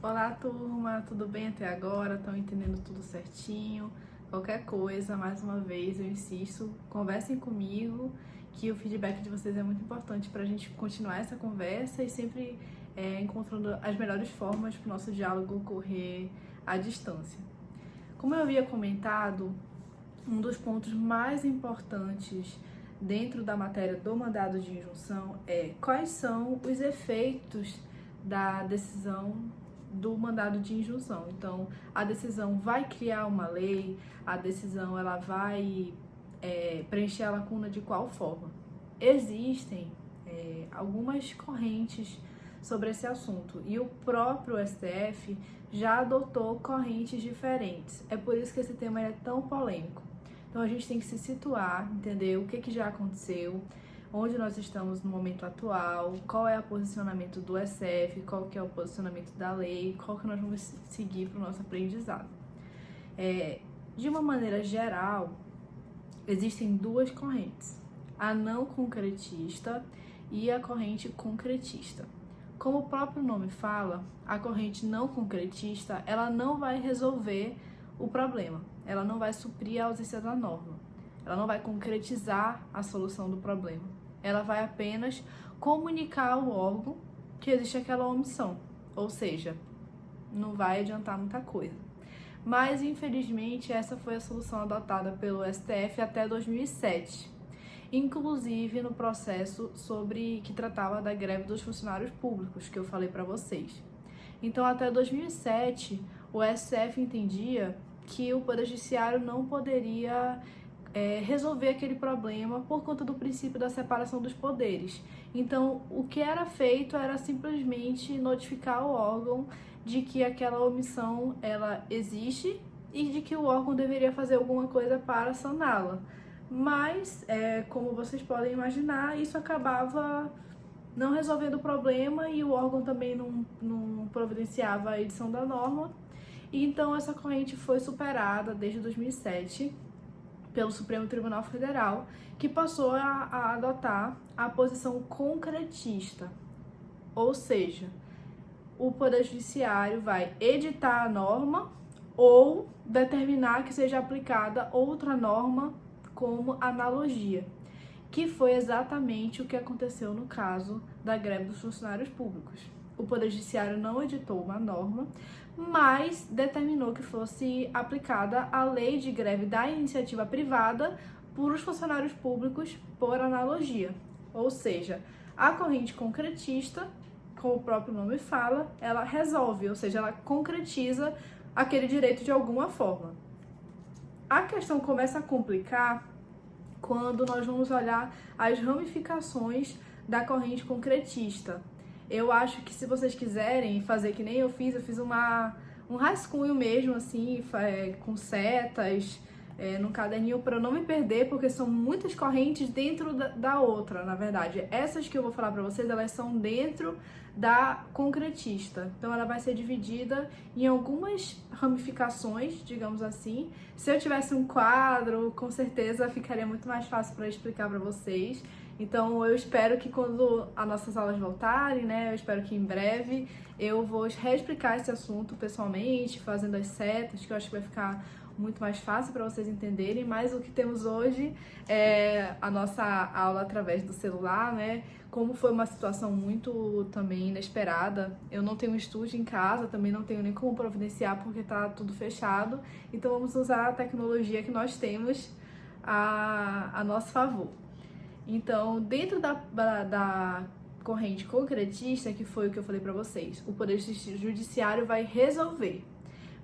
Olá, turma, tudo bem até agora? Estão entendendo tudo certinho? Qualquer coisa, mais uma vez, eu insisto, conversem comigo, que o feedback de vocês é muito importante para a gente continuar essa conversa e sempre encontrando as melhores formas para o nosso diálogo ocorrer à distância. Como eu havia comentado, um dos pontos mais importantes dentro da matéria do mandado de injunção é quais são os efeitos da decisão do mandado de injunção. Então, a decisão vai criar uma lei, a decisão ela vai preencher a lacuna de qual forma? Existem algumas correntes sobre esse assunto e o próprio STF já adotou correntes diferentes. É por isso que esse tema é tão polêmico. Então a gente tem que se situar, entender o que já aconteceu, onde nós estamos no momento atual, qual é o posicionamento do SF, qual que é o posicionamento da lei, qual que nós vamos seguir para o nosso aprendizado. De uma maneira geral, existem duas correntes, a não concretista e a corrente concretista. Como o próprio nome fala, a corrente não concretista, ela não vai resolver o problema, ela não vai suprir a ausência da norma, ela não vai concretizar a solução do problema, ela vai apenas comunicar ao órgão que existe aquela omissão, ou seja, não vai adiantar muita coisa. Mas, infelizmente, essa foi a solução adotada pelo STF até 2007, inclusive no processo que tratava da greve dos funcionários públicos, que eu falei para vocês. Então, até 2007, o STF entendia que o Poder Judiciário não poderia resolver aquele problema por conta do princípio da separação dos poderes. Então, o que era feito era simplesmente notificar o órgão de que aquela omissão ela existe e de que o órgão deveria fazer alguma coisa para saná-la. Mas, como vocês podem imaginar, isso acabava não resolvendo o problema e o órgão também não providenciava a edição da norma. E então essa corrente foi superada desde 2007 pelo Supremo Tribunal Federal, que passou a adotar a posição concretista. Ou seja, o Poder Judiciário vai editar a norma ou determinar que seja aplicada outra norma como analogia, que foi exatamente o que aconteceu no caso da greve dos funcionários públicos. O Poder Judiciário não editou uma norma, mas determinou que fosse aplicada a lei de greve da iniciativa privada por os funcionários públicos por analogia. Ou seja, a corrente concretista, como o próprio nome fala, ela resolve, ou seja, ela concretiza aquele direito de alguma forma. A questão começa a complicar quando nós vamos olhar as ramificações da corrente concretista. Eu acho que se vocês quiserem fazer que nem eu fiz um rascunho mesmo, assim, com setas, no caderninho, para eu não me perder, porque são muitas correntes dentro da outra, na verdade. Essas que eu vou falar para vocês, elas são dentro da concretista. Então, ela vai ser dividida em algumas ramificações, digamos assim. Se eu tivesse um quadro, com certeza ficaria muito mais fácil para explicar para vocês. Então, eu espero que quando as nossas aulas voltarem, né, eu espero que em breve eu vou reexplicar esse assunto pessoalmente, fazendo as setas, que eu acho que vai ficar muito mais fácil para vocês entenderem, mas o que temos hoje é a nossa aula através do celular, né? Como foi uma situação muito também inesperada, eu não tenho estúdio em casa, também não tenho nem como providenciar porque tá tudo fechado, então vamos usar a tecnologia que nós temos a nosso favor. Então, dentro da corrente concretista, que foi o que eu falei para vocês, o Poder Judiciário vai resolver.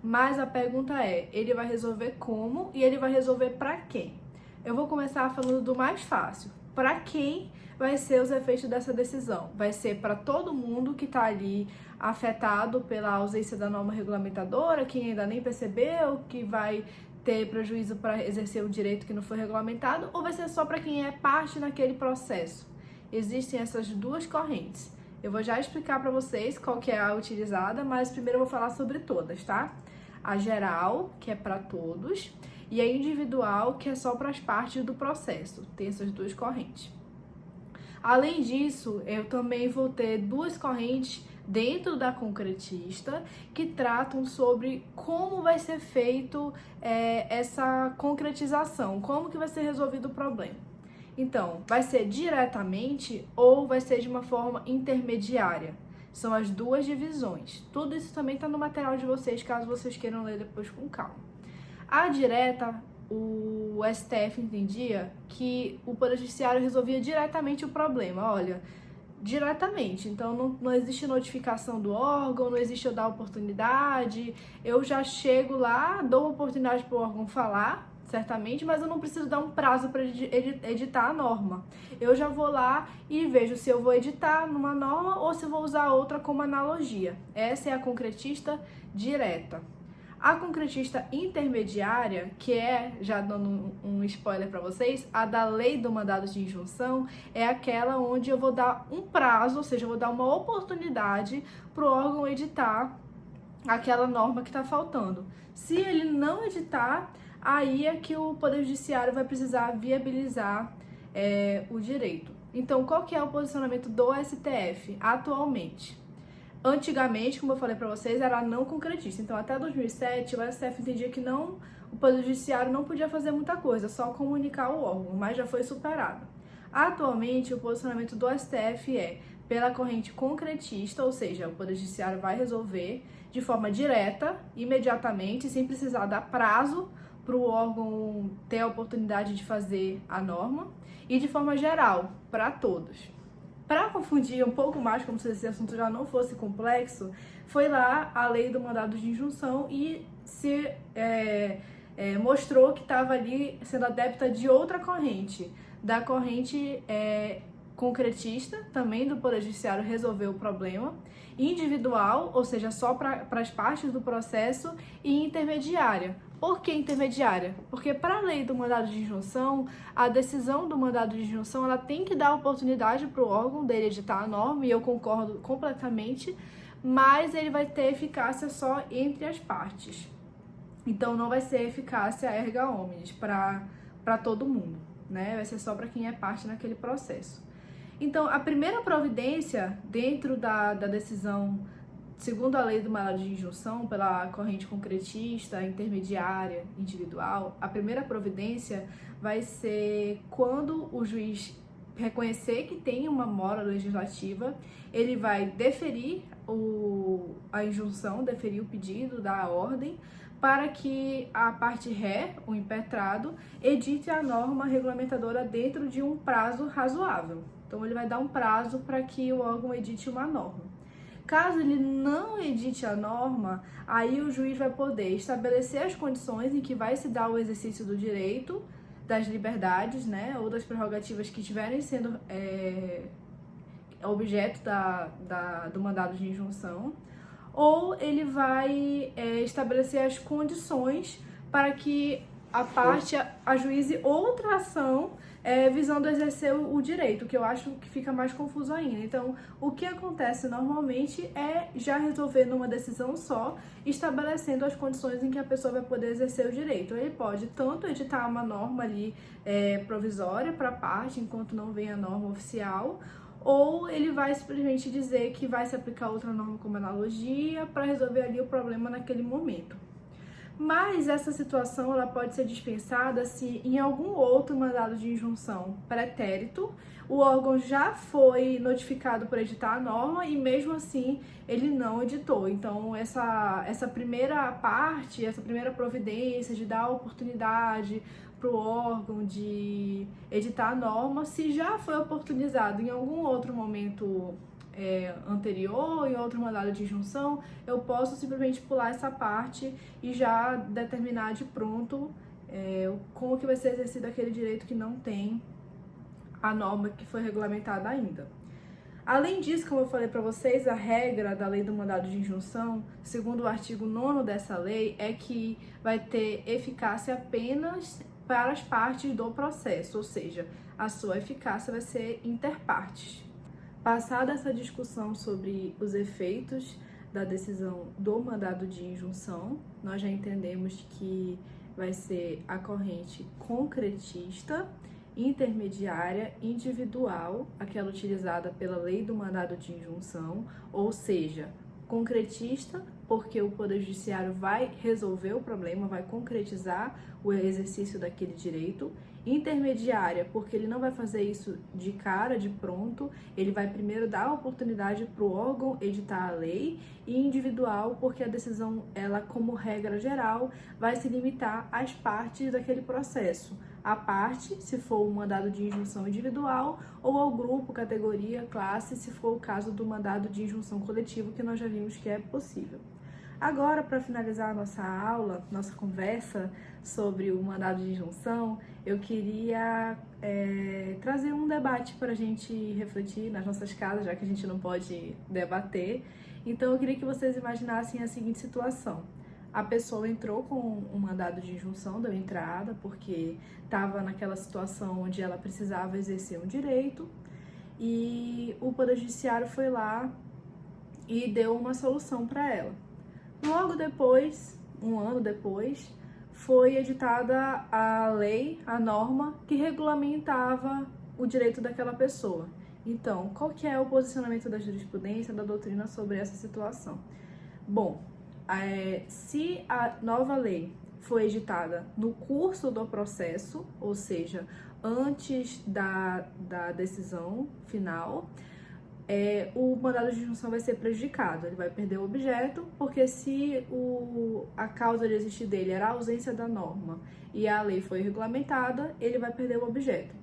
Mas a pergunta é, ele vai resolver como e ele vai resolver para quem? Eu vou começar falando do mais fácil. Para quem vai ser os efeitos dessa decisão? Vai ser para todo mundo que está ali afetado pela ausência da norma regulamentadora, que ainda nem percebeu, que vai ter prejuízo para exercer o direito que não foi regulamentado, ou vai ser só para quem é parte naquele processo? Existem essas duas correntes. Eu vou já explicar para vocês qual que é a utilizada, mas primeiro eu vou falar sobre todas, tá? A geral, que é para todos, e a individual, que é só para as partes do processo. Tem essas duas correntes. Além disso, eu também vou ter duas correntes dentro da concretista que tratam sobre como vai ser feito essa concretização, como que vai ser resolvido o problema. Então, vai ser diretamente ou vai ser de uma forma intermediária? São as duas divisões. Tudo isso também está no material de vocês, caso vocês queiram ler depois com calma. A direta, o STF entendia que o Poder Judiciário resolvia diretamente o problema. Olha, diretamente, então não existe notificação do órgão, não existe eu dar oportunidade, eu já chego lá, dou uma oportunidade para o órgão falar, certamente, mas eu não preciso dar um prazo para editar a norma. Eu já vou lá e vejo se eu vou editar numa norma ou se vou usar outra como analogia. Essa é a concretista direta. A concretista intermediária, que é, já dando um spoiler para vocês, a da lei do mandado de injunção, é aquela onde eu vou dar um prazo, ou seja, eu vou dar uma oportunidade para o órgão editar aquela norma que está faltando. Se ele não editar, aí é que o Poder Judiciário vai precisar viabilizar o direito. Então, qual que é o posicionamento do STF atualmente? Antigamente, como eu falei para vocês, era não concretista. Então, até 2007, o STF entendia que o Poder Judiciário não podia fazer muita coisa, só comunicar o órgão, mas já foi superado. Atualmente, o posicionamento do STF é pela corrente concretista, ou seja, o Poder Judiciário vai resolver de forma direta, imediatamente, sem precisar dar prazo para o órgão ter a oportunidade de fazer a norma, e de forma geral, para todos. Para confundir um pouco mais, como se esse assunto já não fosse complexo, foi lá a lei do mandado de injunção e se mostrou que estava ali sendo adepta de outra corrente, da corrente concretista, também do Poder Judiciário resolver o problema, individual, ou seja, só para as partes do processo, e intermediária. Por que intermediária? Porque para a lei do mandado de injunção, a decisão do mandado de injunção ela tem que dar oportunidade para o órgão dele editar a norma, e eu concordo completamente, mas ele vai ter eficácia só entre as partes. Então não vai ser eficácia erga omnes para todo mundo, né? Vai ser só para quem é parte naquele processo. Então, a primeira providência dentro da decisão, segundo a lei do mandado de injunção, pela corrente concretista, intermediária, individual, a primeira providência vai ser quando o juiz reconhecer que tem uma mora legislativa, ele vai deferir a injunção, deferir o pedido da ordem, para que a parte ré, o impetrado, edite a norma regulamentadora dentro de um prazo razoável. Então, ele vai dar um prazo para que o órgão edite uma norma. Caso ele não edite a norma, aí o juiz vai poder estabelecer as condições em que vai se dar o exercício do direito, das liberdades, né, ou das prerrogativas que estiverem sendo objeto do mandado de injunção, ou ele vai estabelecer as condições para que a parte ajuize outra ação visando exercer o direito, que eu acho que fica mais confuso ainda. Então, o que acontece normalmente é já resolver numa decisão só, estabelecendo as condições em que a pessoa vai poder exercer o direito. Ele pode tanto editar uma norma ali provisória para a parte, enquanto não vem a norma oficial, ou ele vai simplesmente dizer que vai se aplicar outra norma como analogia para resolver ali o problema naquele momento. Mas essa situação ela pode ser dispensada se em algum outro mandado de injunção pretérito o órgão já foi notificado por editar a norma e mesmo assim ele não editou. Então essa primeira parte, essa primeira providência de dar a oportunidade para o órgão de editar a norma, se já foi oportunizado em algum outro momento anterior, em outro mandado de injunção, eu posso simplesmente pular essa parte e já determinar de pronto como que vai ser exercido aquele direito que não tem a norma que foi regulamentada ainda. Além disso, como eu falei para vocês, a regra da lei do mandado de injunção, segundo o artigo 9º dessa lei, é que vai ter eficácia apenas para as partes do processo, ou seja, a sua eficácia vai ser inter partes. Passada essa discussão sobre os efeitos da decisão do mandado de injunção, nós já entendemos que vai ser a corrente concretista intermediária, individual, aquela utilizada pela lei do mandado de injunção, ou seja, concretista, porque o Poder Judiciário vai resolver o problema, vai concretizar o exercício daquele direito. Intermediária, porque ele não vai fazer isso de cara, de pronto, ele vai primeiro dar a oportunidade para o órgão editar a lei. E individual, porque a decisão, ela, como regra geral, vai se limitar às partes daquele processo. A parte, se for um mandado de injunção individual, ou ao grupo, categoria, classe, se for o caso do mandado de injunção coletivo, que nós já vimos que é possível. Agora, para finalizar a nossa aula, nossa conversa sobre o mandado de injunção, eu queria trazer um debate para a gente refletir nas nossas casas, já que a gente não pode debater. Então, eu queria que vocês imaginassem a seguinte situação. A pessoa entrou com um mandado de injunção, deu entrada, porque estava naquela situação onde ela precisava exercer um direito, e o Poder Judiciário foi lá e deu uma solução para ela. Logo depois, um ano depois, foi editada a lei, a norma, que regulamentava o direito daquela pessoa. Então, qual que é o posicionamento da jurisprudência, da doutrina sobre essa situação? Bom, se a nova lei foi editada no curso do processo, ou seja, antes da decisão final, o mandado de injunção vai ser prejudicado, ele vai perder o objeto, porque se a causa de existir dele era a ausência da norma e a lei foi regulamentada, ele vai perder o objeto.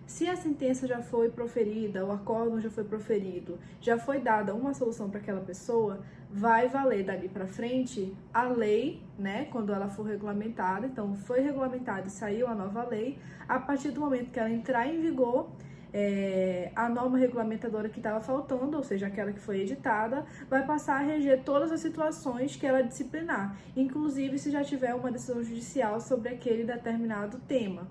Se a sentença já foi proferida, o acórdão já foi proferido, já foi dada uma solução para aquela pessoa, vai valer dali para frente a lei, né, quando ela for regulamentada. Então, foi regulamentada e saiu a nova lei. A partir do momento que ela entrar em vigor, a norma regulamentadora que estava faltando, ou seja, aquela que foi editada, vai passar a reger todas as situações que ela disciplinar, inclusive se já tiver uma decisão judicial sobre aquele determinado tema,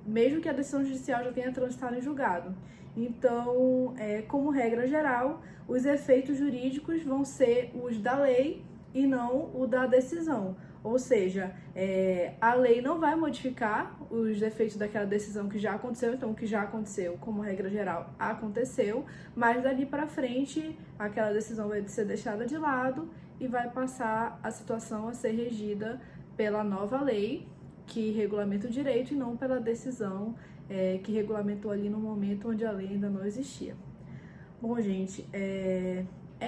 mesmo que a decisão judicial já tenha transitado em julgado. Então, como regra geral, os efeitos jurídicos vão ser os da lei e não o da decisão. Ou seja, a lei não vai modificar os efeitos daquela decisão que já aconteceu. Então, o que já aconteceu, como regra geral, aconteceu, mas dali para frente, aquela decisão vai ser deixada de lado e vai passar a situação a ser regida pela nova lei, que regulamenta o direito, e não pela decisão que regulamentou ali no momento onde a lei ainda não existia. Bom, gente, é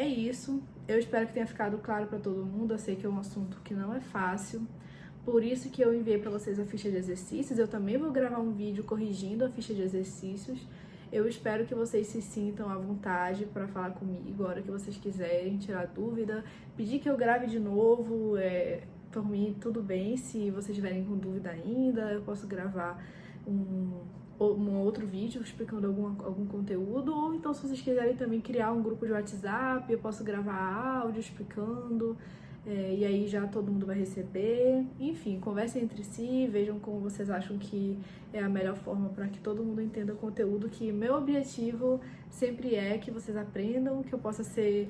isso. Eu espero que tenha ficado claro para todo mundo. Eu sei que é um assunto que não é fácil, por isso que eu enviei para vocês a ficha de exercícios. Eu também vou gravar um vídeo corrigindo a ficha de exercícios. Eu espero que vocês se sintam à vontade para falar comigo a hora que vocês quiserem, tirar dúvida, pedir que eu grave de novo. Por mim, tudo bem. Se vocês tiverem com dúvida ainda, eu posso gravar um outro vídeo explicando algum conteúdo, ou então, se vocês quiserem também criar um grupo de WhatsApp, eu posso gravar áudio explicando, e aí já todo mundo vai receber. Enfim, conversem entre si, vejam como vocês acham que é a melhor forma para que todo mundo entenda o conteúdo, que meu objetivo sempre é que vocês aprendam, que eu possa ser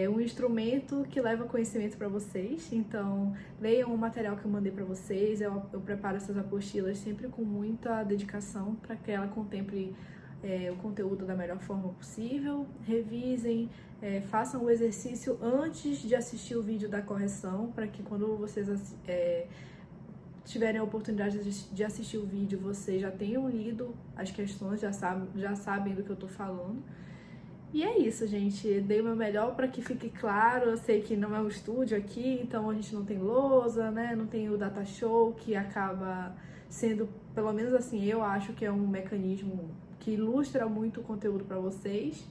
um instrumento que leva conhecimento para vocês. Então, leiam o material que eu mandei para vocês. Eu preparo essas apostilas sempre com muita dedicação para que ela contemple o conteúdo da melhor forma possível. Revisem, façam o exercício antes de assistir o vídeo da correção, para que quando vocês tiverem a oportunidade de assistir o vídeo, vocês já tenham lido as questões, já sabem do que eu tô falando. E é isso, gente. Dei o meu melhor para que fique claro. Eu sei que não é um estúdio aqui, então a gente não tem lousa, né? Não tem o data show, que acaba sendo, pelo menos assim, eu acho que é um mecanismo que ilustra muito o conteúdo para vocês.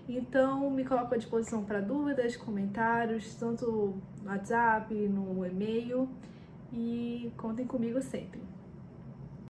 Então, me coloco à disposição para dúvidas, comentários, tanto no WhatsApp, no e-mail, e contem comigo sempre.